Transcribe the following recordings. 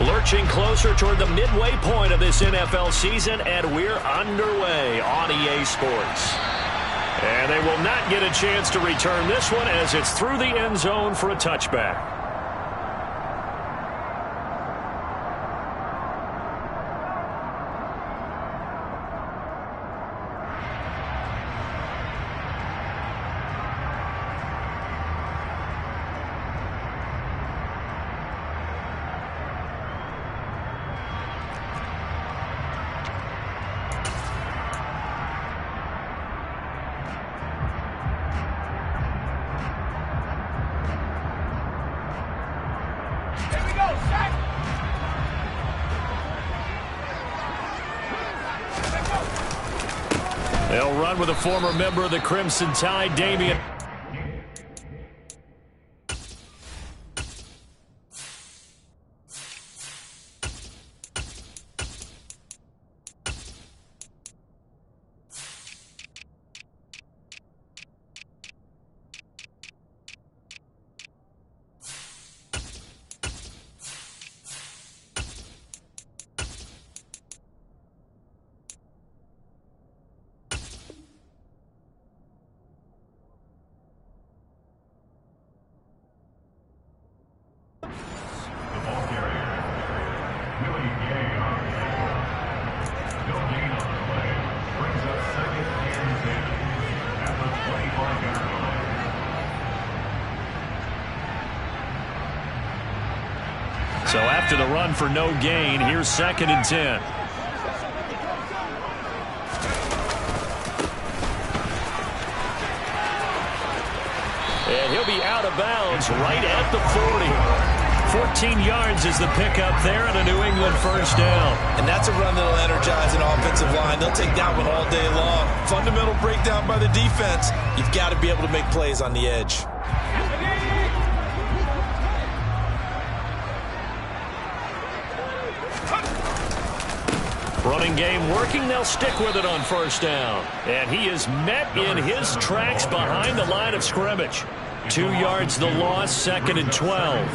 Lurching closer toward the midway point of this NFL season, and we're underway on EA Sports. And they will not get a chance to return this one as it's through the end zone for a touchback. They'll run with a former member of the Crimson Tide, Damian. So after the run for no gain, here's 2nd and 10. And he'll be out of bounds right at the 40. 14 yards is the pickup there and a New England first down. And that's a run that'll energize an offensive line. They'll take that one all day long. Fundamental breakdown by the defense. You've got to be able to make plays on the edge. Running game working. They'll stick with it on first down. And he is met in his tracks behind the line of scrimmage. 2 yards the loss, 2nd and 12.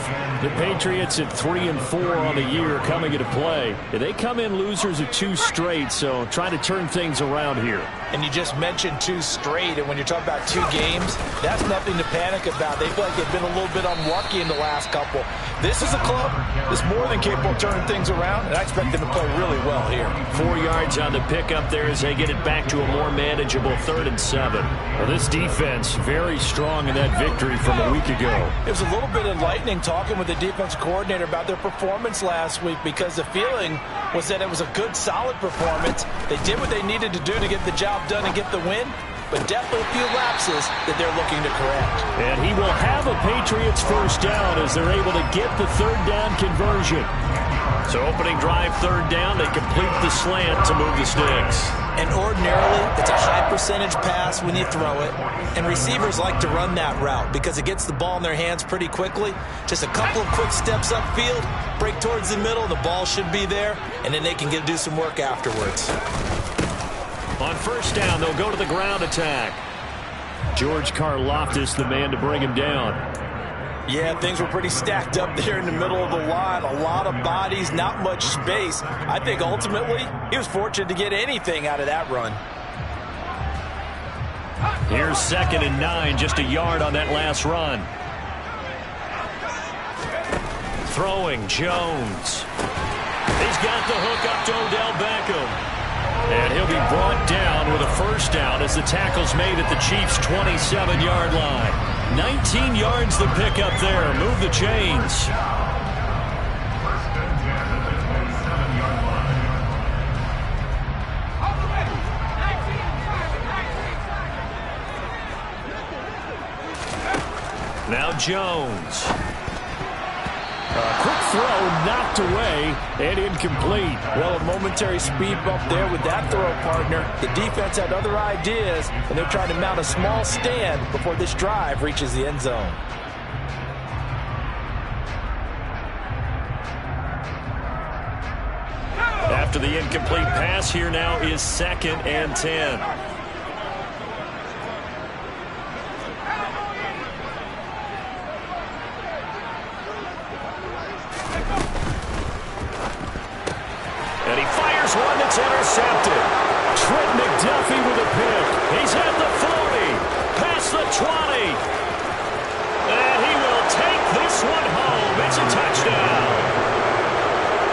The Patriots at 3-4 on the year coming into play. They come in losers of 2 straight, so trying to turn things around here. And you just mentioned 2 straight, and when you're talking about 2 games, that's nothing to panic about. They feel like they've been a little bit unlucky in the last couple. This is a club that's more than capable of turning things around, and I expect them to play really well here. 4 yards on the pickup there as they get it back to a more manageable 3rd and 7. Well, this defense very strong in that victory from a week ago. It was a little bit enlightening talking with the defense coordinator about their performance last week because the feeling was that it was a good, solid performance. They did what they needed to do to get the job done and get the win, but definitely a few lapses that they're looking to correct. And he will have a Patriots first down as they're able to get the 3rd down conversion. So opening drive 3rd down, they complete the slant to move the sticks. And ordinarily, it's a high percentage pass when you throw it. And receivers like to run that route because it gets the ball in their hands pretty quickly. Just a couple of quick steps upfield, break towards the middle, the ball should be there, and then they can do some work afterwards. On first down, they'll go to the ground attack. George Karlaftis, the man to bring him down. Yeah, things were pretty stacked up there in the middle of the line. A lot of bodies, not much space. I think ultimately he was fortunate to get anything out of that run. Here's 2nd and 9, just a yard on that last run. Throwing Jones. He's got the hook up to Odell Beckham. And he'll be brought down with a first down as the tackle's made at the Chiefs' 27-yard line. 19 yards the pickup there. Move the chains. Now Jones. A quick throw knocked away and incomplete. Well, a momentary speed bump there with that throw partner. The defense had other ideas, and they're trying to mount a small stand before this drive reaches the end zone. After the incomplete pass, here now is 2nd and 10. It's intercepted. Trent McDuffie with a pick. He's at the 40, past the 20. And he will take this one home. It's a touchdown.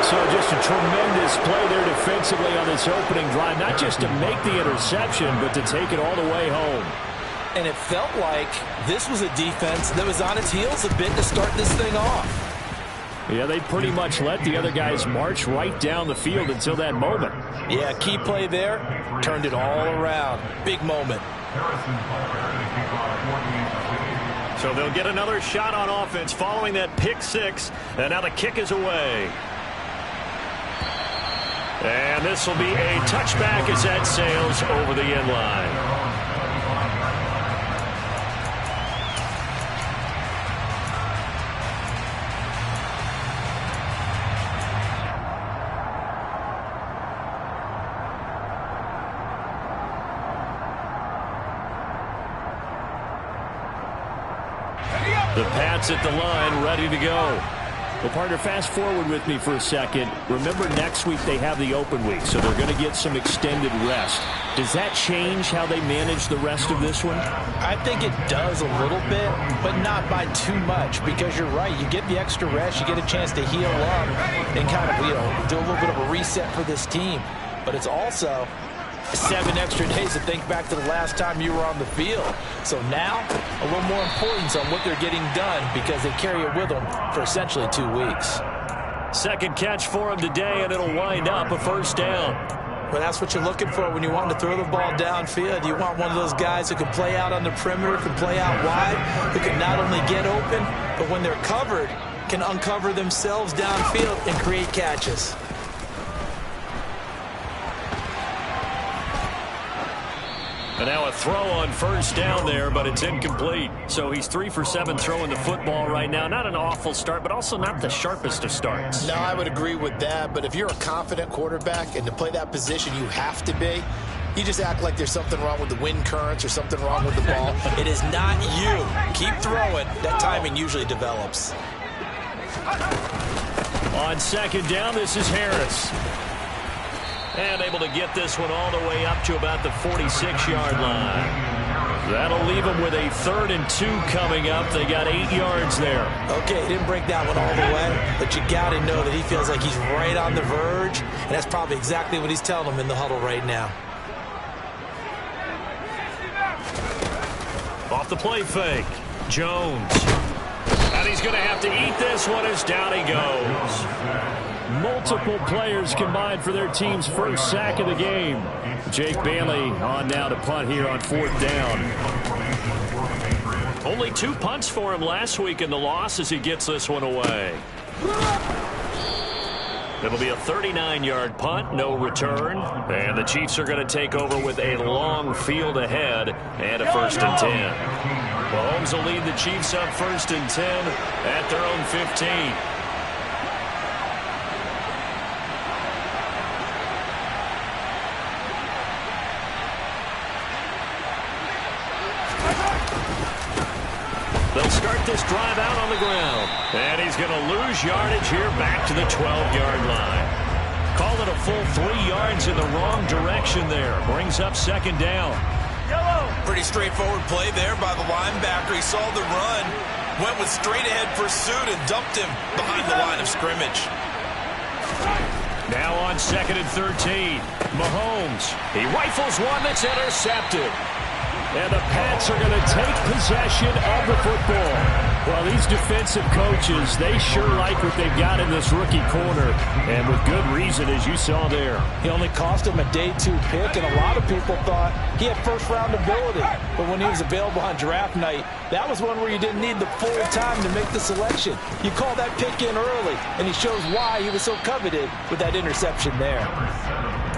So just a tremendous play there defensively on this opening drive. Not just to make the interception, but to take it all the way home. And it felt like this was a defense that was on its heels a bit to start this thing off. Yeah, they pretty much let the other guys march right down the field until that moment. Yeah, key play there. Turned it all around. Big moment. So they'll get another shot on offense following that pick six. And now the kick is away. And this will be a touchback as that sails over the end line. The Pats at the line, ready to go. Well, partner, fast forward with me for a second. Remember, next week they have the open week, so they're going to get some extended rest. Does that change how they manage the rest of this one? I think it does a little bit, but not by too much, because you're right. You get the extra rest, you get a chance to heal up and kind of, do a little bit of a reset for this team. But it's also 7 extra days to think back to the last time you were on the field. So now, a little more importance on what they're getting done because they carry it with them for essentially 2 weeks. Second catch for him today, and it'll wind up a first down. Well, that's what you're looking for when you want to throw the ball downfield. You want one of those guys who can play out on the perimeter, can play out wide, who can not only get open, but when they're covered, can uncover themselves downfield and create catches. And now a throw on first down there, but it's incomplete. So he's 3 for 7 throwing the football right now. Not an awful start, but also not the sharpest of starts. No, I would agree with that. But if you're a confident quarterback and to play that position you have to be, you just act like there's something wrong with the wind currents or something wrong with the ball. It is not you. Keep throwing. That timing usually develops. On second down, this is Harris. And able to get this one all the way up to about the 46-yard line. That'll leave them with a 3rd and 2 coming up. They got 8 yards there. Okay, he didn't break that one all the way, but you got to know that he feels like he's right on the verge, and that's probably exactly what he's telling them in the huddle right now. Off the play fake, Jones. And he's going to have to eat this one as down he goes. Multiple players combined for their team's first sack of the game. Jake Bailey on now to punt here on 4th down. Only 2 punts for him last week in the loss as he gets this one away. It'll be a 39-yard punt, no return. And the Chiefs are going to take over with a long field ahead and a 1st and 10. Mahomes will lead the Chiefs up 1st and 10 at their own 15. They'll start this drive out on the ground. And he's going to lose yardage here back to the 12-yard line. Call it a full 3 yards in the wrong direction there. Brings up 2nd down. Pretty straightforward play there by the linebacker. He saw the run, went with straight-ahead pursuit, and dumped him behind the line of scrimmage. Now on 2nd and 13. Mahomes. He rifles one that's intercepted. And the Pats are going to take possession of the football. Well, these defensive coaches, they sure like what they've got in this rookie corner. And with good reason, as you saw there. He only cost him a day 2 pick, and a lot of people thought he had first-round ability. But when he was available on draft night, that was one where you didn't need the full time to make the selection. You call that pick in early, and he shows why he was so coveted with that interception there.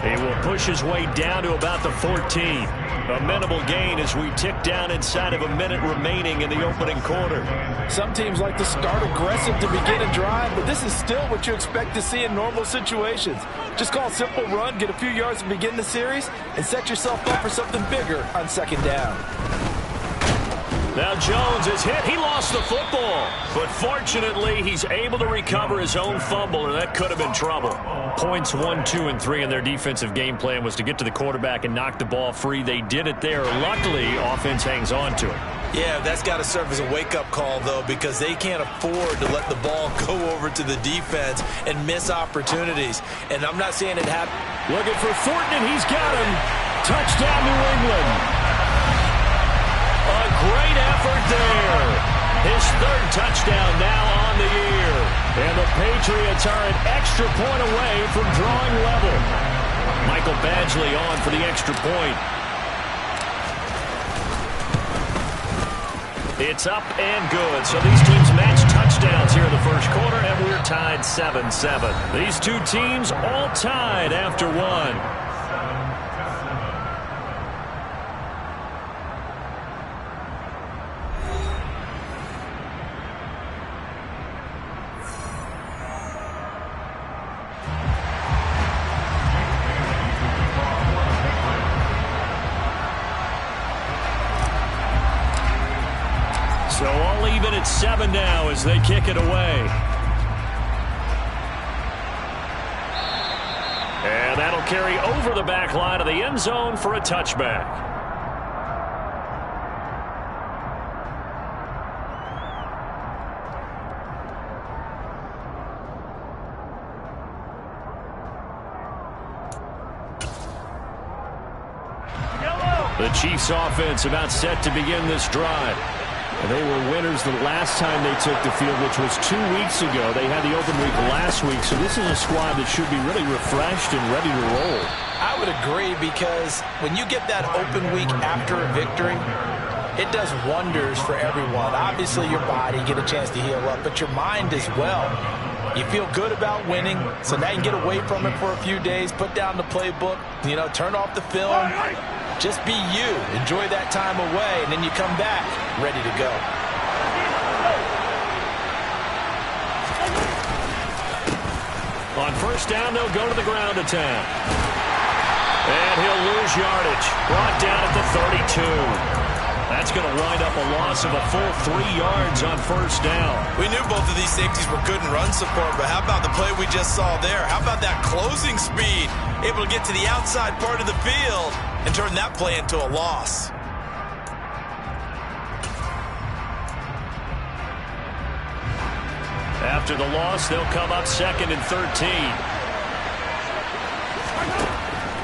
He will push his way down to about the 14. A minimal gain as we tick down inside of a minute remaining in the opening quarter. Some teams like to start aggressive to begin a drive, but this is still what you expect to see in normal situations. Just call a simple run, get a few yards to begin the series, and set yourself up for something bigger on 2nd down. Now Jones is hit. He lost the football. But fortunately, he's able to recover his own fumble, and that could have been trouble. Points 1, 2, and 3 in their defensive game plan was to get to the quarterback and knock the ball free. They did it there. Luckily, offense hangs on to it. Yeah, that's got to serve as a wake-up call, though, because they can't afford to let the ball go over to the defense and miss opportunities. And I'm not saying it happened. Looking for Thornton, and he's got him. Touchdown, New England. A great effort there. His third touchdown now on the year. And the Patriots are an extra point away from drawing level. Michael Badgley on for the extra point. It's up and good. So these teams match touchdowns here in the first quarter, and we're tied 7-7. These two teams all tied after one. So all even at 7 now as they kick it away. And that'll carry over the back line of the end zone for a touchback. The Chiefs offense about set to begin this drive. They were winners the last time they took the field, which was 2 weeks ago. They had the open week last week, so this is a squad that should be really refreshed and ready to roll. I would agree, because when you get that open week after a victory, it does wonders for everyone. Obviously, your body, get a chance to heal up, but your mind as well. You feel good about winning, so now you can get away from it for a few days, put down the playbook, turn off the film. Just be you. Enjoy that time away, and then you come back ready to go. On first down, they'll go to the ground attack. And he'll lose yardage. Brought down at the 32. That's going to wind up a loss of a full 3 yards on first down. We knew both of these safeties were good in run support, but how about the play we just saw there? How about that closing speed? Able to get to the outside part of the field and turn that play into a loss. After the loss, they'll come up 2nd and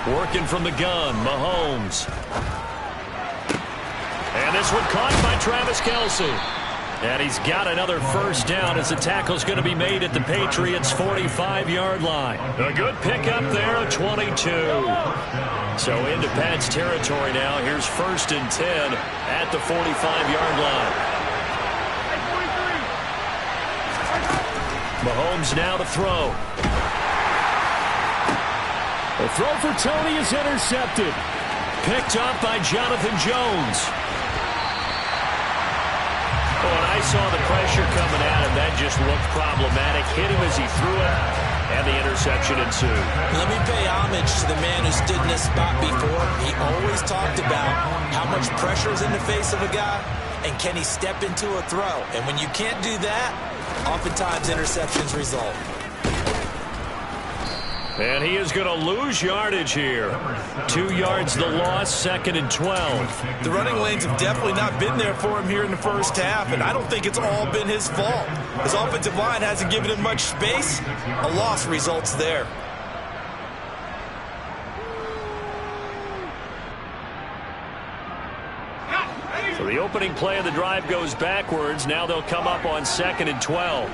13. Working from the gun, Mahomes. And this one caught by Travis Kelce. And he's got another first down as the tackle's going to be made at the Patriots' 45-yard line. A good pickup there, a 22. So into Pat's territory now. Here's 1st and 10 at the 45-yard line. Mahomes now to throw. The throw for Tony is intercepted. Picked up by Jonathan Jones. Oh, and I saw the pressure coming at him. That just looked problematic. Hit him as he threw it, and the interception ensued. Let me pay homage to the man who stood in this spot before. He always talked about how much pressure is in the face of a guy, and can he step into a throw. And when you can't do that, oftentimes interceptions result. And he is going to lose yardage here. 2 yards the loss, 2nd and 12. The running lanes have definitely not been there for him here in the first half, and I don't think it's all been his fault. His offensive line hasn't given him much space. A loss results there. So the opening play of the drive goes backwards. Now they'll come up on 2nd and 12.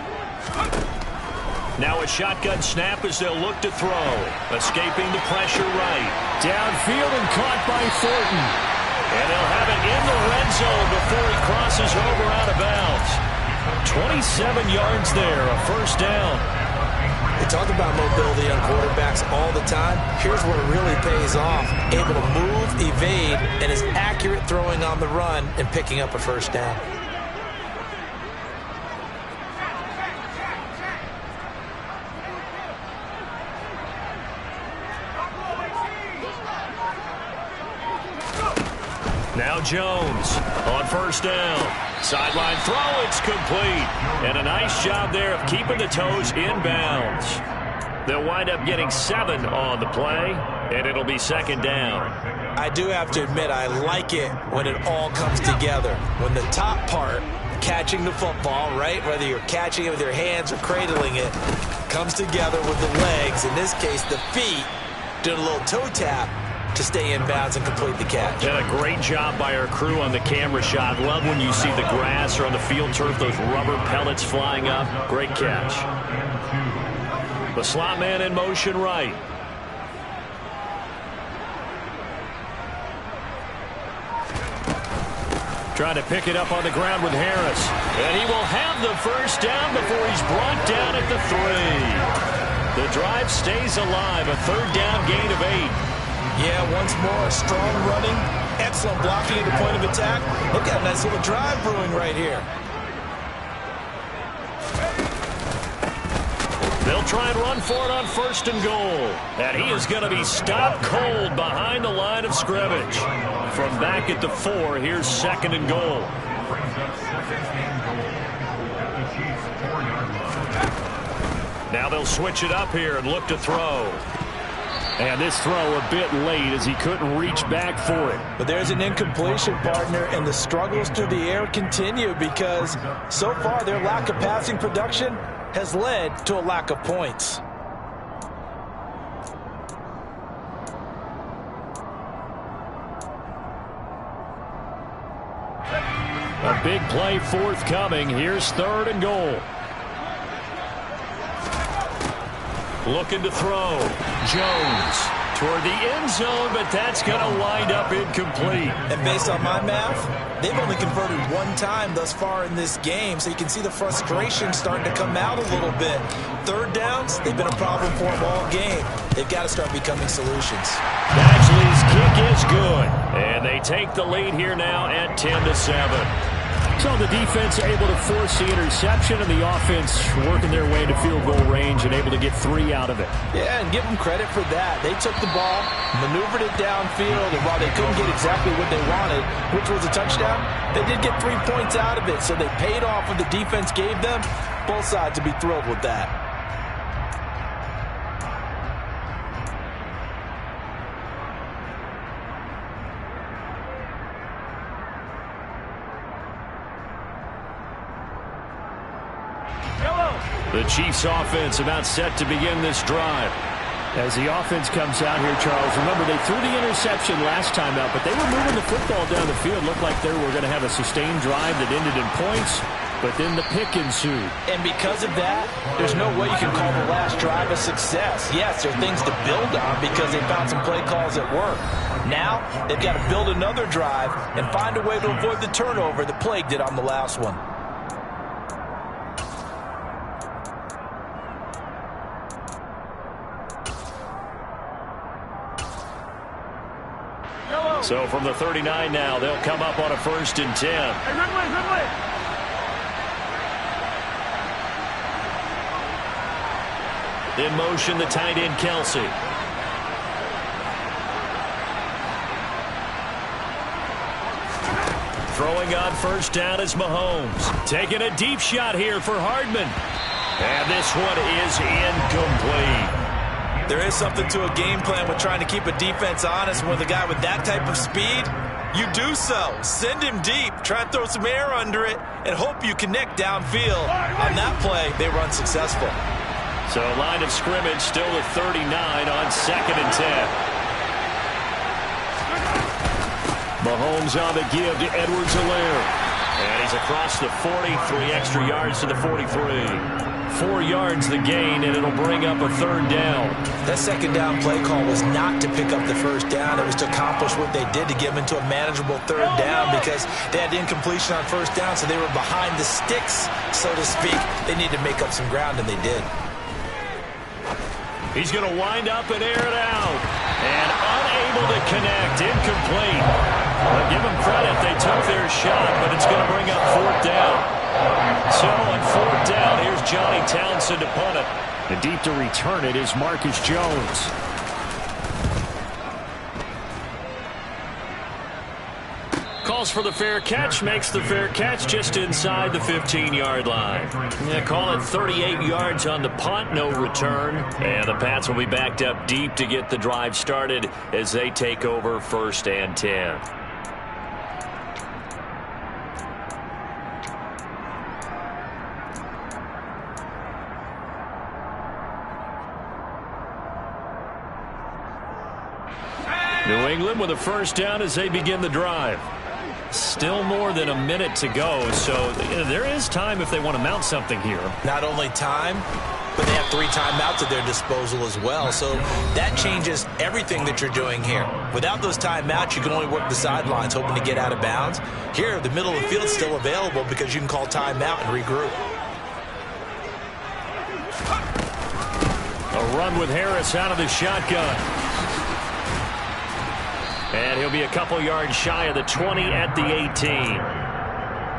Now a shotgun snap as they'll look to throw. Escaping the pressure right. Downfield and caught by Thornton. And they'll have it in the red zone before he crosses over out of bounds. 27 yards there, a first down. We talk about mobility on quarterbacks all the time. Here's where it really pays off. Able to move, evade, and is accurate throwing on the run and picking up a first down. Now Jones on first down. Sideline throw, it's complete. And a nice job there of keeping the toes in bounds. They'll wind up getting 7 on the play, and it'll be second down. I do have to admit, I like it when it all comes together. When the top part, catching the football, right, whether you're catching it with your hands or cradling it, comes together with the legs, in this case the feet, doing a little toe tap to stay in bounds and complete the catch. And a great job by our crew on the camera shot. Love when you see the grass or on the field turf, those rubber pellets flying up. Great catch. The slot man in motion right. Trying to pick it up on the ground with Harris. And he will have the first down before he's brought down at the 3. The drive stays alive. A third down gain of 8. Yeah, once more, strong running, excellent blocking at the point of attack. Look at a nice little drive brewing right here. They'll try and run for it on first and goal. And he is going to be stopped cold behind the line of scrimmage. From back at the 4, here's second and goal. Now they'll switch it up here and look to throw. And this throw a bit late as he couldn't reach back for it. But there's an incompletion, partner, and the struggles through the air continue because so far their lack of passing production has led to a lack of points. A big play forthcoming. Here's third and goal. Looking to throw. Jones toward the end zone, but that's going to wind up incomplete. And based on my math, they've only converted 1 time thus far in this game, so you can see the frustration starting to come out a little bit. Third downs, they've been a problem for them all game. They've got to start becoming solutions. Badgley's kick is good, and they take the lead here now at 10-7. So the defense able to force the interception, and the offense working their way to field goal range and able to get 3 out of it. Yeah, and give them credit for that. They took the ball, maneuvered it downfield, and while they couldn't get exactly what they wanted, which was a touchdown, they did get 3 points out of it, so they paid off what the defense gave them. Both sides would be thrilled with that. The Chiefs offense about set to begin this drive. As the offense comes out here, Charles, remember they threw the interception last time out, but they were moving the football down the field. Looked like they were going to have a sustained drive that ended in points, but then the pick ensued. And because of that, there's no way you can call the last drive a success. Yes, there are things to build on because they found some play calls that work. Now, they've got to build another drive and find a way to avoid the turnover that plagued it on the last one. So from the 39 now, they'll come up on a 1st and 10. In motion, the tight end, Kelsey. Throwing on first down is Mahomes. Taking a deep shot here for Hardman. And this one is incomplete. There is something to a game plan with trying to keep a defense honest. With a guy with that type of speed, you do so. Send him deep, try and throw some air under it, and hope you connect downfield. On that play, they were unsuccessful. So line of scrimmage still at 39 on 2nd and 10. Mahomes on the give to Edwards-Helaire. And he's across the 40, 3 extra yards to the 43. 4 yards the gain, and it'll bring up a 3rd down. That 2nd down play call was not to pick up the 1st down. It was to accomplish what they did to get them into a manageable 3rd down because they had incompletion on 1st down, so they were behind the sticks, so to speak. They needed to make up some ground, and they did. He's going to wind up and air it out. And unable to connect. Incomplete. Well, give them credit. They took their shot, but it's going to bring up 4th down. So on 4th down, here's Johnny Townsend to punt it. And deep to return it is Marcus Jones. goes for the fair catch, makes the fair catch just inside the 15-yard line. Yeah, call it 38 yards on the punt, no return. And the Pats will be backed up deep to get the drive started as they take over 1st and 10. New England with a 1st down as they begin the drive. Still more than a minute to go, so there is time if they want to mount something here. Not only time, but they have 3 timeouts at their disposal as well, so that changes everything that you're doing here. Without those timeouts, you can only work the sidelines, hoping to get out of bounds. Here, the middle of the field is still available because you can call timeout and regroup. A run with Harris out of the shotgun. And he'll be a couple yards shy of the 20 at the 18.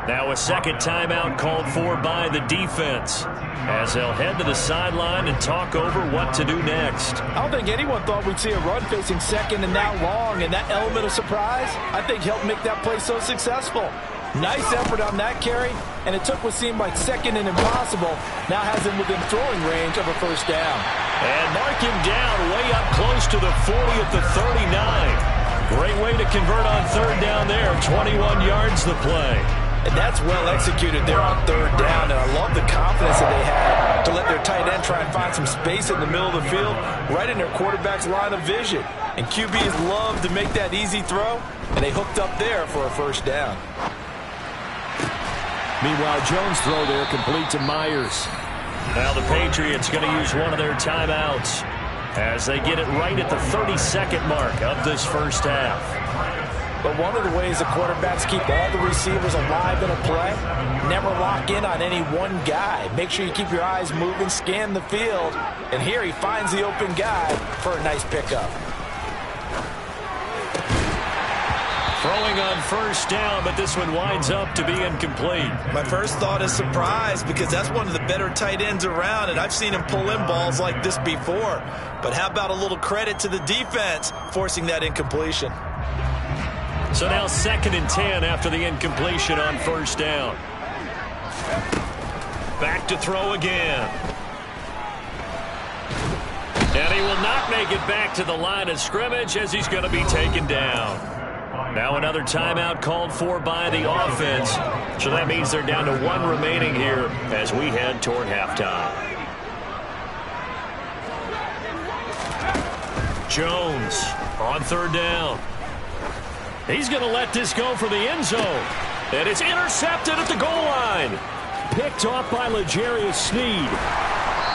Now a second timeout called for by the defense as they'll head to the sideline and talk over what to do next. I don't think anyone thought we'd see a run facing second and that long, and that element of surprise, I think, helped make that play so successful. Nice effort on that carry, and it took what seemed like second and impossible. Now has him within throwing range of a 1st down. And mark him down way up close to the 40 at the 39. Great way to convert on 3rd down there. 21 yards the play. And that's well executed there on 3rd down, and I love the confidence that they had to let their tight end try and find some space in the middle of the field, right in their quarterback's line of vision. And QBs love to make that easy throw, and they hooked up there for a 1st down. Meanwhile, Jones' throw there complete to Myers. Now the Patriots going to use one of their timeouts as they get it right at the 32nd mark of this 1st half. But one of the ways the quarterbacks keep all the receivers alive in a play, never lock in on any one guy. Make sure you keep your eyes moving, scan the field, and here he finds the open guy for a nice pickup. Throwing on 1st down, but this one winds up to be incomplete. My first thought is surprise, because that's one of the better tight ends around, and I've seen him pull in balls like this before. But how about a little credit to the defense forcing that incompletion? So now 2nd and 10 after the incompletion on 1st down. Back to throw again. And he will not make it back to the line of scrimmage as he's going to be taken down. Now another timeout called for by the offense. So that means they're down to 1 remaining here as we head toward halftime. Jones on 3rd down. He's going to let this go for the end zone. And it's intercepted at the goal line. Picked off by L'Jarius Sneed.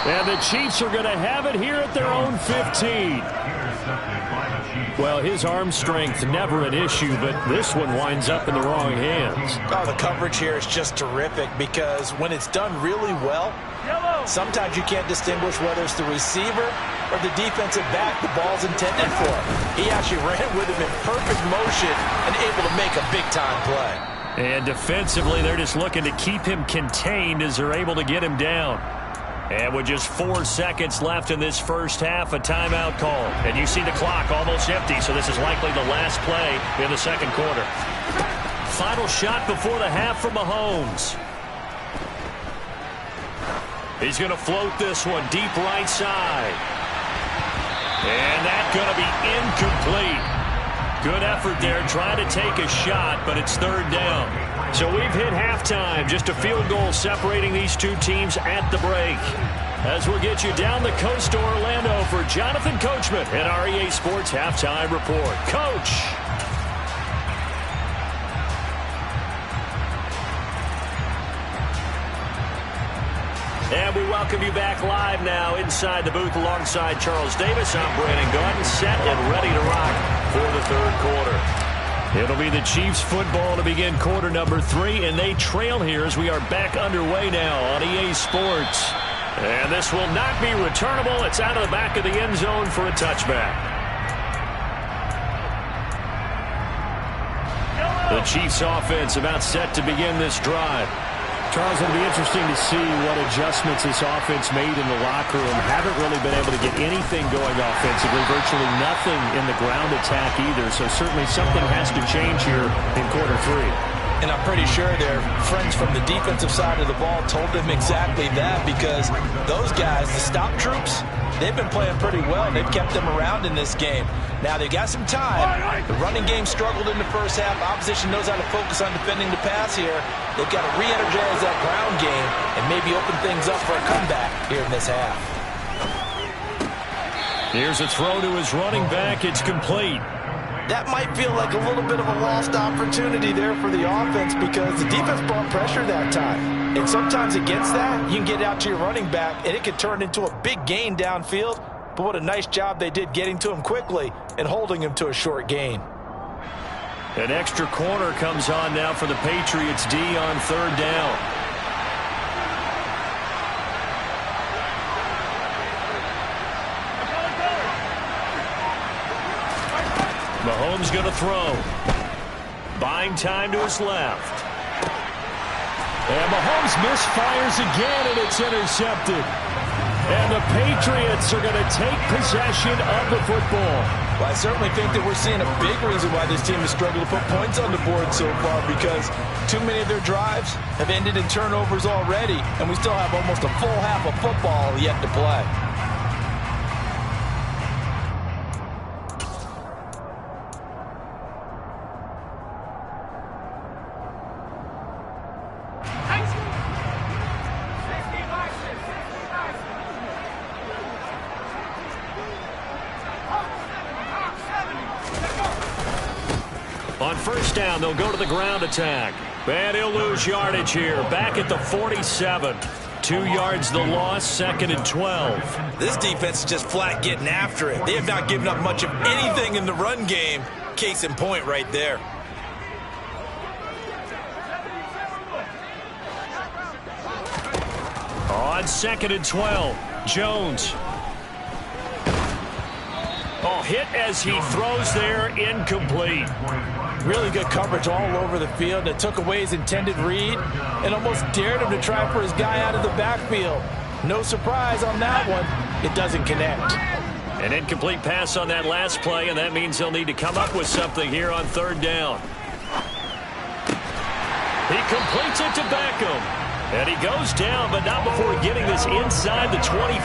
And the Chiefs are going to have it here at their own 15. Well, his arm strength never an issue, but this one winds up in the wrong hands. Oh, the coverage here is just terrific because when it's done really well, sometimes you can't distinguish whether it's the receiver or the defensive back the ball's intended for. He actually ran with him in perfect motion and able to make a big-time play. And defensively, they're just looking to keep him contained as they're able to get him down. And with just 4 seconds left in this 1st half, a timeout call. And you see the clock almost empty, so this is likely the last play in the 2nd quarter. Final shot before the half from Mahomes. He's going to float this one deep right side. And that's going to be incomplete. Good effort there, trying to take a shot, but it's 3rd down. So we've hit halftime, just a field goal separating these 2 teams at the break. As we'll get you down the coast to Orlando for Jonathan Coachman at our EA Sports Halftime Report. Coach. And we welcome you back live now inside the booth alongside Charles Davis. I'm Brandon Gordon, set and ready to rock for the 3rd quarter. It'll be the Chiefs football to begin quarter number 3, and they trail here as we are back underway now on EA Sports. And this will not be returnable. It's out of the back of the end zone for a touchback. The Chiefs offense about set to begin this drive. Charles, it'll be interesting to see what adjustments this offense made in the locker room. Haven't really been able to get anything going offensively, virtually nothing in the ground attack either. So certainly something has to change here in quarter three. And I'm pretty sure their friends from the defensive side of the ball told them exactly that, because those guys, the stop troops, they've been playing pretty well. They've kept them around in this game. Now, they've got some time. The running game struggled in the first half. Opposition knows how to focus on defending the pass here. They've got to re-energize that ground game and maybe open things up for a comeback here in this half. Here's a throw to his running back. It's complete. That might feel like a little bit of a lost opportunity there for the offense, because the defense brought pressure that time. And sometimes against that, you can get out to your running back, and it can turn into a big gain downfield. But what a nice job they did getting to him quickly and holding him to a short gain. An extra corner comes on now for the Patriots D on third down. Mahomes going to throw. Buying time to his left. And Mahomes misfires again, and it's intercepted. And the Patriots are going to take possession of the football. Well, I certainly think that we're seeing a big reason why this team has struggled to put points on the board so far, because too many of their drives have ended in turnovers already, and we still have almost a full half of football yet to play. On first down, they'll go to the ground attack. And he'll lose yardage here. Back at the 47. 2 yards the loss, second and 12. This defense is just flat getting after it. They have not given up much of anything in the run game. Case in point right there. On second and 12, Jones. Oh, hit as he throws there, incomplete. Really good coverage all over the field that took away his intended read and almost dared him to try for his guy out of the backfield. No surprise on that one. It doesn't connect. An incomplete pass on that last play, and that means they'll need to come up with something here on third down. He completes it to Beckham. And he goes down, but not before getting this inside the 25.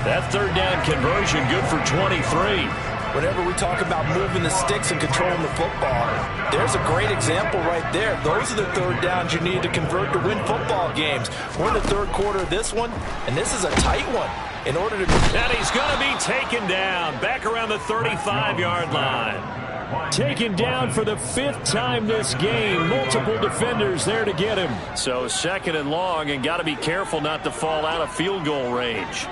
That third down conversion good for 23. Whenever we talk about moving the sticks and controlling the football, there's a great example right there. Those are the third downs you need to convert to win football games. We're in the third quarter of this one, and this is a tight one. In order to... And he's going to be taken down back around the 35-yard line. Taken down for the 5th time this game. Multiple defenders there to get him. So second and long, and got to be careful not to fall out of field goal range.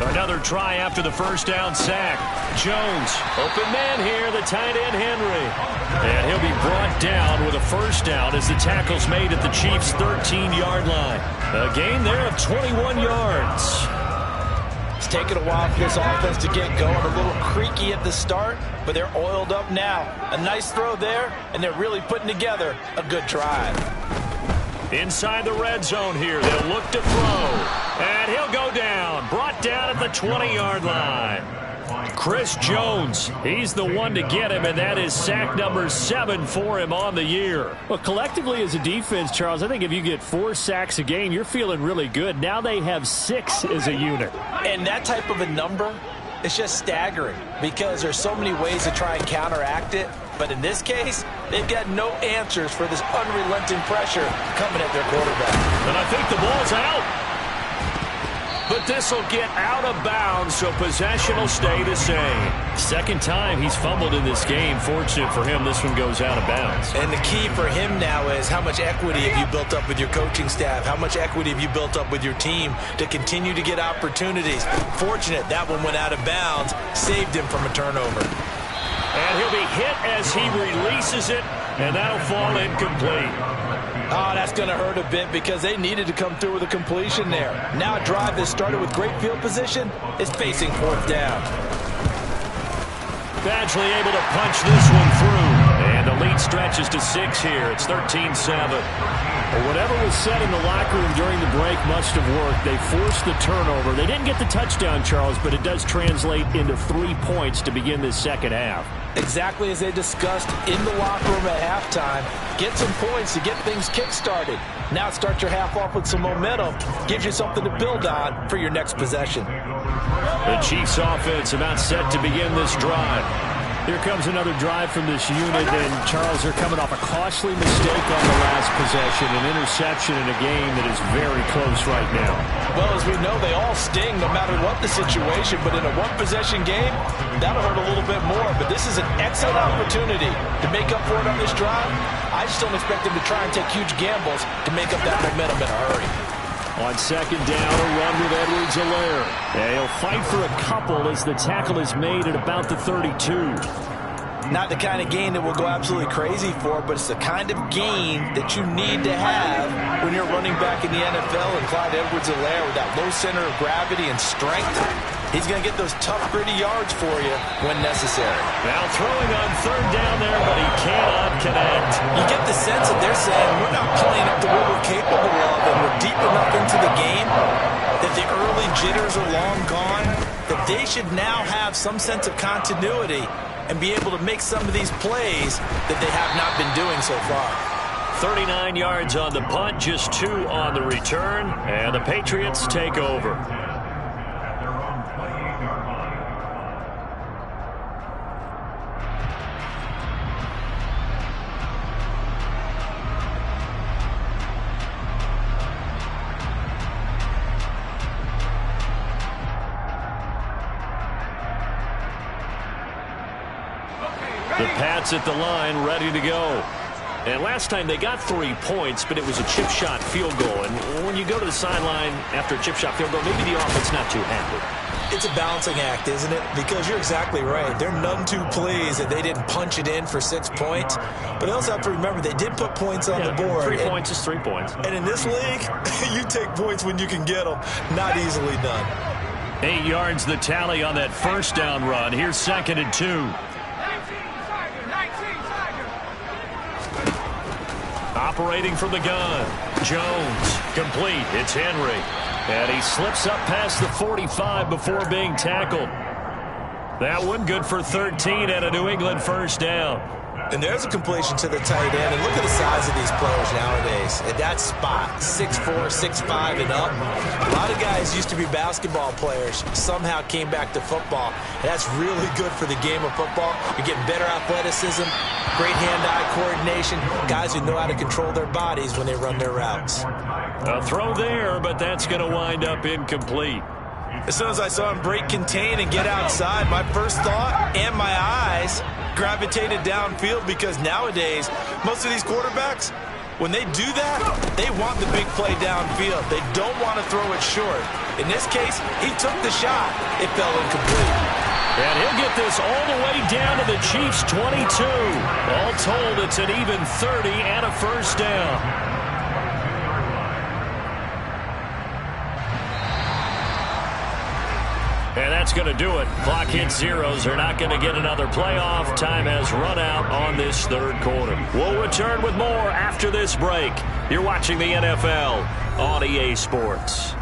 Another try after the first down sack. Jones, open man here, the tight end Henry. And he'll be brought down with a first down as the tackle's made at the Chiefs' 13-yard line. A gain there of 21 yards. It's taken a while for this offense to get going. A little creaky at the start, but they're oiled up now. A nice throw there, and they're really putting together a good drive. Inside the red zone here, they'll look to throw. And he'll go down, brought down at the 20-yard line. Chris Jones, he's the one to get him, and that is sack number 7 for him on the year. Well, collectively as a defense, Charles, I think if you get 4 sacks a game, you're feeling really good. Now they have 6 as a unit. And that type of a number, it's just staggering because there's so many ways to try and counteract it. But in this case, they've got no answers for this unrelenting pressure coming at their quarterback. And I think the ball's out. But this will get out of bounds, so possession will stay the same. Second time he's fumbled in this game. Fortunate for him, this one goes out of bounds. And the key for him now is how much equity have you built up with your coaching staff? How much equity have you built up with your team to continue to get opportunities? Fortunate that one went out of bounds, saved him from a turnover. And he'll be hit as he releases it, and that'll fall incomplete. Oh, that's going to hurt a bit because they needed to come through with a completion there. Now a drive that started with great field position is facing fourth down. Badgley able to punch this one through. And And the lead stretches to 6 here. It's 13-7. Well, whatever was said in the locker room during the break must have worked. They forced the turnover. They didn't get the touchdown, Charles, but it does translate into 3 points to begin this second half. Exactly as they discussed in the locker room at halftime. Get some points to get things kick-started. Now start your half off with some momentum. Gives you something to build on for your next possession. The Chiefs offense about set to begin this drive. Here comes another drive from this unit, and Charles, they're coming off a costly mistake on the last possession, an interception in a game that is very close right now. Well, as we know, they all sting no matter what the situation, but in a one-possession game, that'll hurt a little bit more. But this is an excellent opportunity to make up for it on this drive. I just don't expect them to try and take huge gambles to make up that momentum in a hurry. On second down, a run with Edwards-Helaire. And he'll fight for a couple as the tackle is made at about the 32. Not the kind of gain that we'll go absolutely crazy for, but it's the kind of gain that you need to have when you're running back in the NFL. And Clyde Edwards-Helaire with that low center of gravity and strength, he's going to get those tough, gritty yards for you when necessary. Now throwing on third down there, but he cannot connect. You get the sense that they're saying we're not playing up to what we're capable of, and we're deep enough into the game that the early jitters are long gone, that they should now have some sense of continuity and be able to make some of these plays that they have not been doing so far. 39 yards on the punt, just 2 on the return, and the Patriots take over. The Pats at the line, ready to go. And last time they got 3 points, but it was a chip shot field goal. And when you go to the sideline after a chip shot field goal, maybe the offense not too happy. It's a balancing act, isn't it? Because you're exactly right. They're none too pleased that they didn't punch it in for 6 points. But they also have to remember they did put points on the board. 3 points is 3 points. And in this league, you take points when you can get them. Not easily done. 8 yards the tally on that first down run. Here's 2nd and 2. Operating from the gun. Jones. Complete. It's Henry. And he slips up past the 45 before being tackled. That one good for 13 and a New England first down. And there's a completion to the tight end. And look at the size of these players nowadays. At that spot, 6'4", 6'5", and up. A lot of guys used to be basketball players. Somehow came back to football. And that's really good for the game of football. You're getting better athleticism, great hand-eye coordination, guys who know how to control their bodies when they run their routes. A throw there, but that's going to wind up incomplete. As soon as I saw him break contain and get outside, my first thought and my eyes gravitated downfield, because nowadays, most of these quarterbacks, when they do that, they want the big play downfield. They don't want to throw it short. In this case, he took the shot. It fell incomplete. And he'll get this all the way down to the Chiefs' 22. All told, it's an even 30 and a first down. And that's going to do it. Clock hits zeros. They're not going to get another playoff. Time has run out on this third quarter. We'll return with more after this break. You're watching the NFL on EA Sports.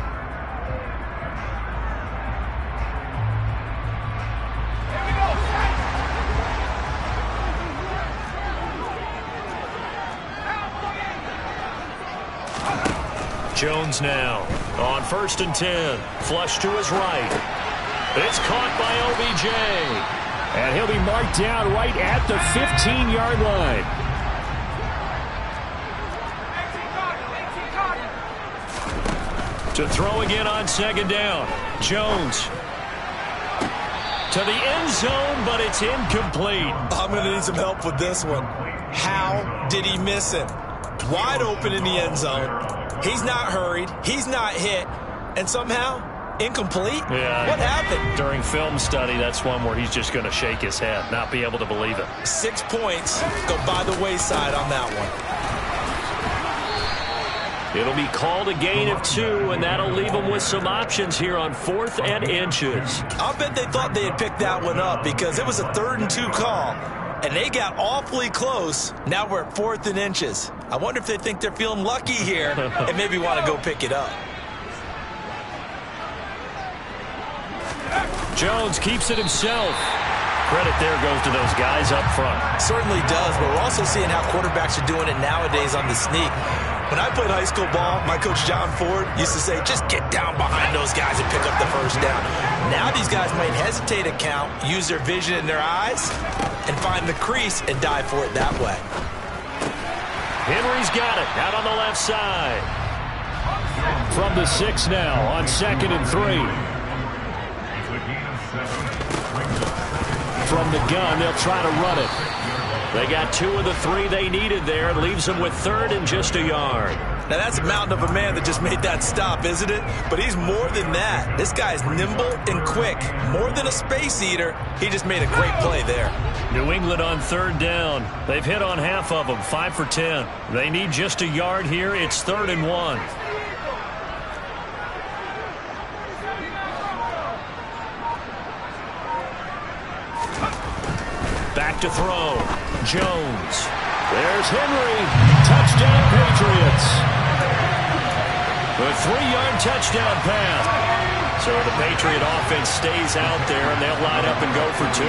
Jones now on 1st and 10. Flush to his right. It's caught by OBJ. And he'll be marked down right at the 15-yard line. To throw again on 2nd down. Jones. To the end zone, but it's incomplete. I'm going to need some help with this one. How did he miss it? Wide open in the end zone. He's not hurried. He's not hit. And somehow, incomplete? Yeah. What happened? During film study, that's one where he's just going to shake his head, not be able to believe it. 6 points go by the wayside on that one. It'll be called a gain of 2, and that'll leave them with some options here on 4th and inches. I'll bet they thought they had picked that one up, because it was a 3rd and 2 call. And they got awfully close. Now we're at 4th and inches. I wonder if they think they're feeling lucky here and maybe want to go pick it up. Jones keeps it himself. Credit there goes to those guys up front. Certainly does, but we're also seeing how quarterbacks are doing it nowadays on the sneak. When I played high school ball, my coach John Ford used to say, just get down behind those guys and pick up the first down. Now these guys might hesitate to count, use their vision in their eyes, and find the crease and dive for it that way. Henry's got it out on the left side. From the 6 now on 2nd and 3. From the gun, they'll try to run it. They got 2 of the 3 they needed there. It leaves them with 3rd and just a yard. Now that's a mountain of a man that just made that stop, isn't it? But he's more than that. This guy's nimble and quick. More than a space eater, he just made a great play there. New England on 3rd down. They've hit on half of them, 5 for 10. They need just a yard here. It's 3rd and 1. Back to throw. Jones. There's Henry. Touchdown, Patriots. A 3-yard touchdown pass. So the Patriot offense stays out there, and they'll line up and go for 2.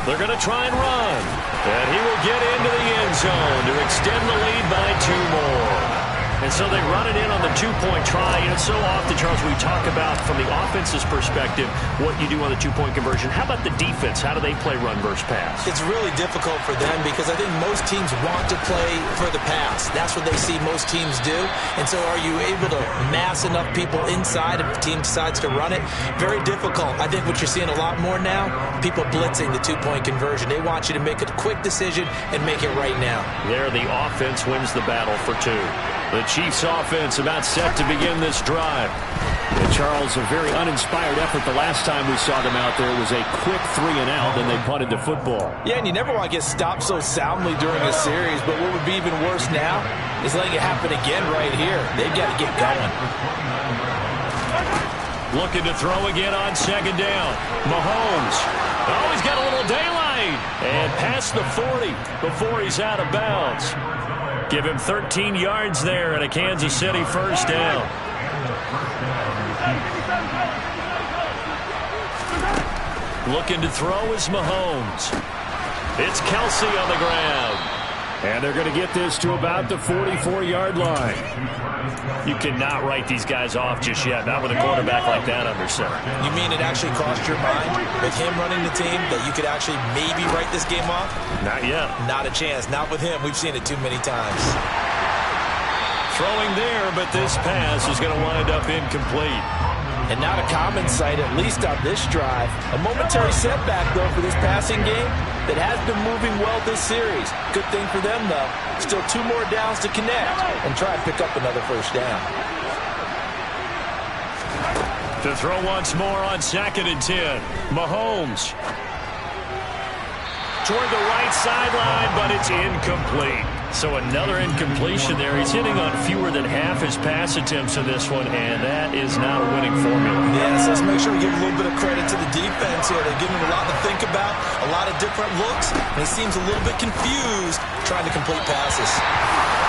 They're going to try and run. And he will get into the end zone to extend the lead by 2 more. And so they run it in on the 2-point try. And so often, Charles, we talk about from the offense's perspective what you do on the 2-point conversion. How about the defense? How do they play run versus pass? It's really difficult for them because I think most teams want to play for the pass. That's what they see most teams do. And so are you able to mass enough people inside if the team decides to run it? Very difficult. I think what you're seeing a lot more now, people blitzing the 2-point conversion. They want you to make a quick decision and make it right now. There, the offense wins the battle for 2. The Chiefs offense about set to begin this drive. And Charles, a very uninspired effort the last time we saw them out there. It was a quick 3 and out, and they punted the football. Yeah, and you never want to get stopped so soundly during a series, but what would be even worse now is letting it happen again right here. They've got to get going. Looking to throw again on 2nd down. Mahomes. Oh, he's got a little daylight. And past the 40 before he's out of bounds. Give him 13 yards there and a Kansas City 1st down. Looking to throw is Mahomes. It's Kelsey on the ground. And they're going to get this to about the 44-yard line. You cannot write these guys off just yet, not with a quarterback like that under center. You mean it actually crossed your mind with him running the team that you could actually maybe write this game off? Not yet. Not a chance. Not with him. We've seen it too many times. Throwing there, but this pass is going to wind up incomplete. And not a common sight, at least on this drive. A momentary setback, though, for this passing game that has been moving well this series. Good thing for them, though. Still 2 more downs to connect and try and pick up another 1st down. To throw once more on 2nd and 10. Mahomes. Toward the right sideline, but it's incomplete. So another incompletion there. He's hitting on fewer than half his pass attempts in this one, and that is not a winning formula. Yes, let's make sure we give a little bit of credit to the defense here. They're giving him a lot to think about, a lot of different looks, and he seems a little bit confused trying to complete passes.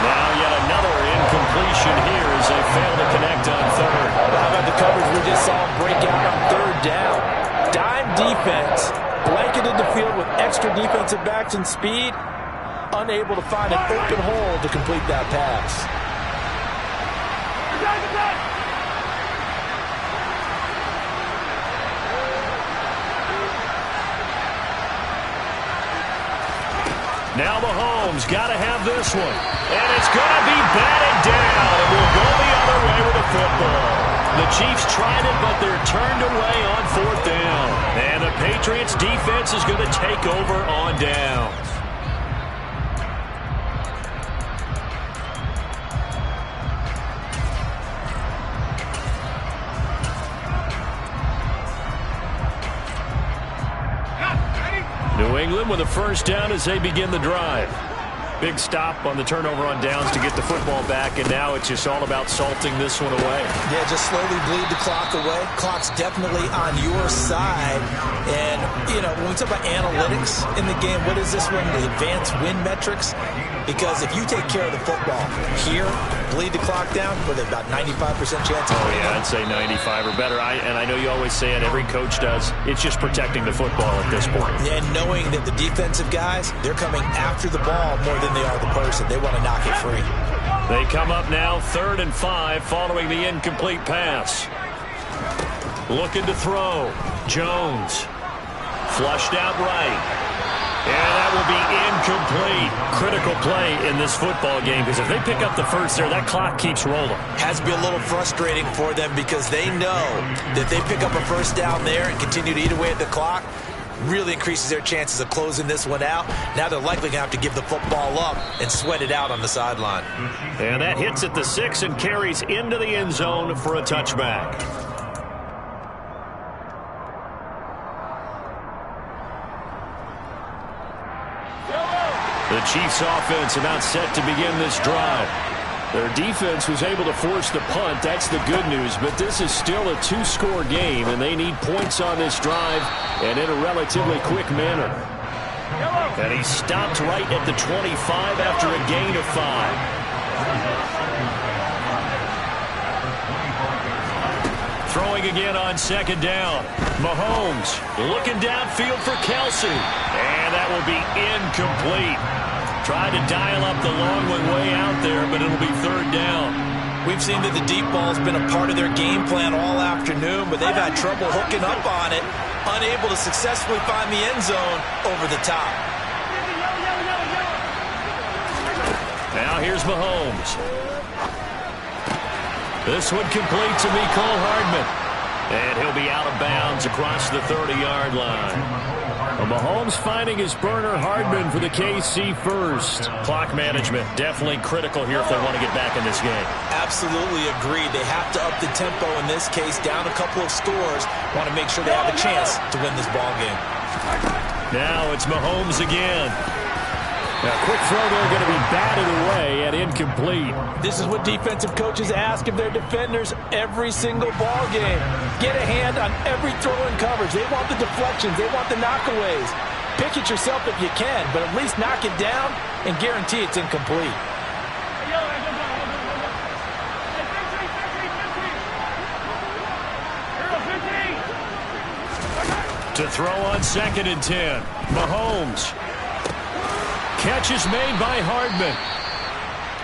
Now yet another incompletion here as they fail to connect on 3rd. How about the coverage we just saw him break out on 3rd down? Dime defense, blanketed the field with extra defensive backs and speed, unable to find an open hole to complete that pass. Now Mahomes got to have this one. And it's going to be batted down. And we'll go the other way with the football. The Chiefs tried it, but they're turned away on 4th down. And the Patriots defense is going to take over on downs. New England with a 1st down as they begin the drive. Big stop on the turnover on downs to get the football back, and now it's just all about salting this one away. Yeah, just slowly bleed the clock away. Clock's definitely on your side. And, you know, when we talk about analytics in the game, what is this one? The advanced win metrics? Because if you take care of the football here, bleed the clock down, with about 95% chance of winning. Yeah, I'd say 95 or better. And I know you always say it, every coach does. It's just protecting the football at this point. Yeah, and knowing that the defensive guys, they're coming after the ball more than they are the person. They want to knock it free. They come up now 3rd and 5 following the incomplete pass. Looking to throw. Jones. Flushed out right. And that will be incomplete. Critical play in this football game, because if they pick up the first there, that clock keeps rolling. Has to be a little frustrating for them because they know that they pick up a first down there and continue to eat away at the clock, really increases their chances of closing this one out. Now they're likely going to have to give the football up and sweat it out on the sideline. And that hits at the 6 and carries into the end zone for a touchback. The Chiefs offense about set to begin this drive. Their defense was able to force the punt. That's the good news. But this is still a 2-score game, and they need points on this drive and in a relatively quick manner. And he stopped right at the 25 after a gain of 5. Throwing again on 2nd down. Mahomes looking downfield for Kelsey. And that will be incomplete. Tried to dial up the long one way out there, but it'll be 3rd down. We've seen that the deep ball's been a part of their game plan all afternoon, but they've had trouble hooking up on it, unable to successfully find the end zone over the top. Now here's Mahomes. This one complete to Mecole Hardman. And he'll be out of bounds across the 30-yard line. Well, Mahomes finding his burner. Hardman for the KC first. Clock management definitely critical here if they want to get back in this game. Absolutely agreed. They have to up the tempo in this case, down a couple of scores. Want to make sure they have a chance to win this ball game. Now it's Mahomes again. A quick throw there, going to be batted away and incomplete. This is what defensive coaches ask of their defenders every single ball game. Get a hand on every throw in coverage. They want the deflections. They want the knockaways. Pick it yourself if you can, but at least knock it down and guarantee it's incomplete. To throw on 2nd and 10. Mahomes. Catch is made by Hardman.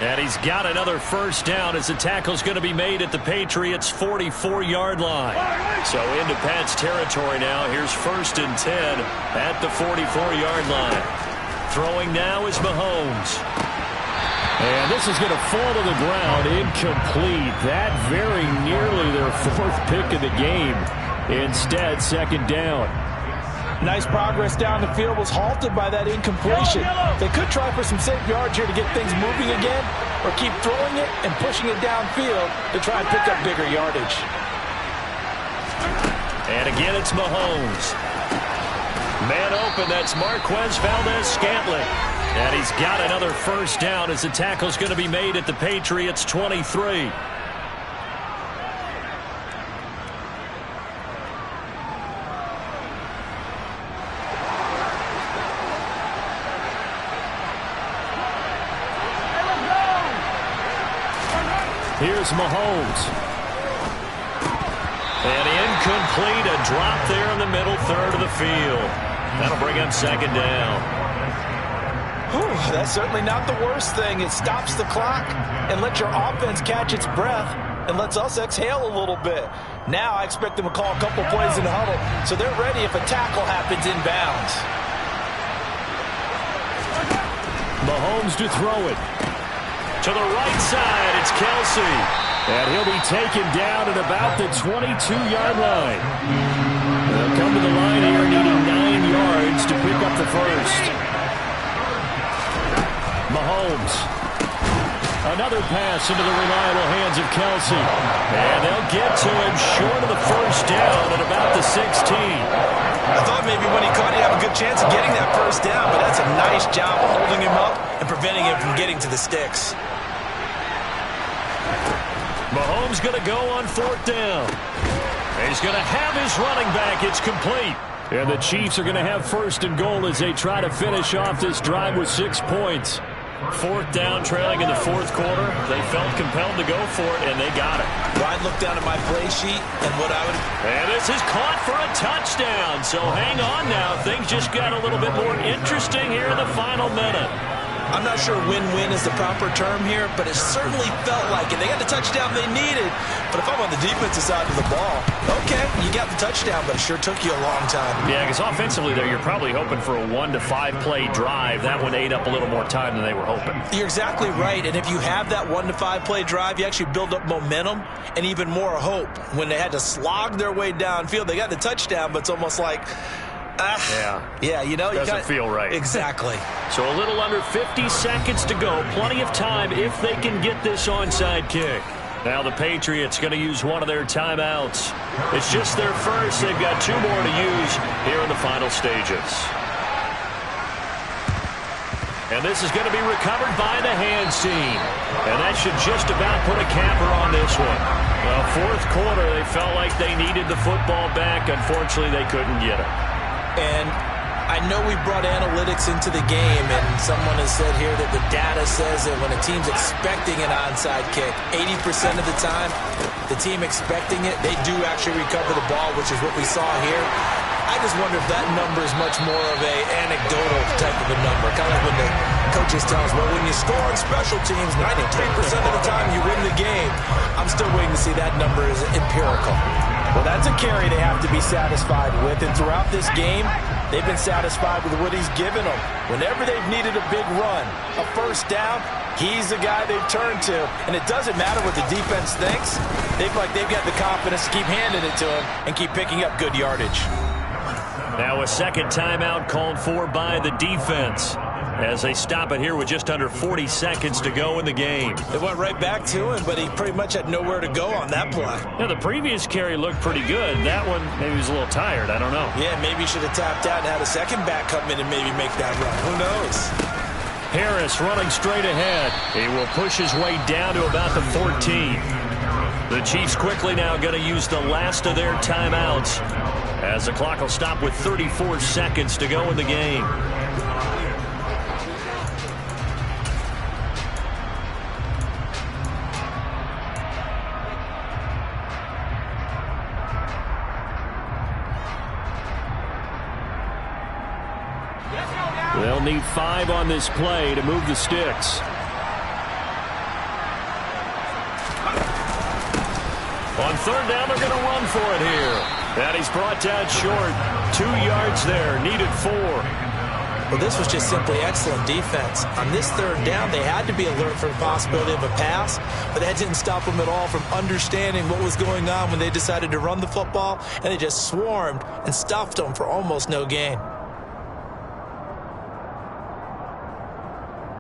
And he's got another first down as the tackle's going to be made at the Patriots' 44-yard line. So into Pat's territory now. Here's 1st and 10 at the 44-yard line. Throwing now is Mahomes. And this is going to fall to the ground. Incomplete. That very nearly their 4th pick of the game. Instead, 2nd down. Nice progress down the field, was halted by that incompletion. They could try for some safe yards here to get things moving again, or keep throwing it and pushing it downfield to try and pick up bigger yardage. And again, it's Mahomes. Man open, that's Marquez Valdez-Scantling. And he's got another first down as the tackle's going to be made at the Patriots' 23. Here's Mahomes. And incomplete, a drop there in the middle 3rd of the field. That'll bring up 2nd down. Whew, that's certainly not the worst thing. It stops the clock and lets your offense catch its breath and lets us exhale a little bit. Now I expect them to call a couple plays in the huddle so they're ready if a tackle happens inbounds. Mahomes to throw it. To the right side, it's Kelsey. And he'll be taken down at about the 22-yard line. They'll come to the line here needing 9 yards to pick up the first. Mahomes. Another pass into the reliable hands of Kelsey. And they'll get to him short of the first down at about the 16. I thought maybe when he caught it, he'd have a good chance of getting that first down, but that's a nice job holding him up and preventing him from getting to the sticks. Mahomes going to go on 4th down. He's going to have his running back. It's complete. And the Chiefs are going to have 1st and goal as they try to finish off this drive with 6 points. 4th down, trailing in the 4th quarter. They felt compelled to go for it, and they got it. Well, I'd look down at my play sheet, and what I would... And this is caught for a touchdown. So hang on now. Things just got a little bit more interesting here in the final minute. I'm not sure win-win is the proper term here, but it certainly felt like it. They got the touchdown they needed, but if I'm on the defensive side of the ball, okay, you got the touchdown, but it sure took you a long time. Yeah, because offensively there, you're probably hoping for a 1 to 5 play drive. That one ate up a little more time than they were hoping. You're exactly right, and if you have that 1 to 5 play drive, you actually build up momentum and even more hope. When they had to slog their way downfield, they got the touchdown, but it's almost like... Yeah, you know. Doesn't feel right. Exactly. So a little under 50 seconds to go. Plenty of time if they can get this onside kick. Now the Patriots going to use one of their timeouts. It's just their first. They've got 2 more to use here in the final stages. And this is going to be recovered by the hands team. And that should just about put a capper on this one. Well, 4th quarter, they felt like they needed the football back. Unfortunately, they couldn't get it. And I know we brought analytics into the game, and someone has said here that the data says that when a team's expecting an onside kick, 80% of the time, the team expecting it, they do actually recover the ball, which is what we saw here. I just wonder if that number is much more of a anecdotal type of a number, kind of like when the coaches tell us, well, when you score on special teams, 93% of the time you win the game. I'm still waiting to see that number is empirical. Well, that's a carry they have to be satisfied with, and throughout this game, they've been satisfied with what he's given them. Whenever they've needed a big run, a first down, he's the guy they've turned to. And it doesn't matter what the defense thinks. They've got the confidence to keep handing it to him and keep picking up good yardage. Now a second timeout called for by the defense as they stop it here with just under 40 seconds to go in the game. They went right back to him, but he pretty much had nowhere to go on that play. Now, the previous carry looked pretty good. That one, maybe he was a little tired. I don't know. Yeah, maybe he should have tapped out and had a second back come in and maybe make that run. Who knows? Harris running straight ahead. He will push his way down to about the 14. The Chiefs quickly now going to use the last of their timeouts as the clock will stop with 34 seconds to go in the game. They'll need 5 on this play to move the sticks. On 3rd down, they're going to run for it here. And he's brought down short. 2 yards there, needed 4. Well, this was just simply excellent defense. On this 3rd down, they had to be alert for the possibility of a pass, but that didn't stop them at all from understanding what was going on when they decided to run the football, and they just swarmed and stuffed them for almost no gain.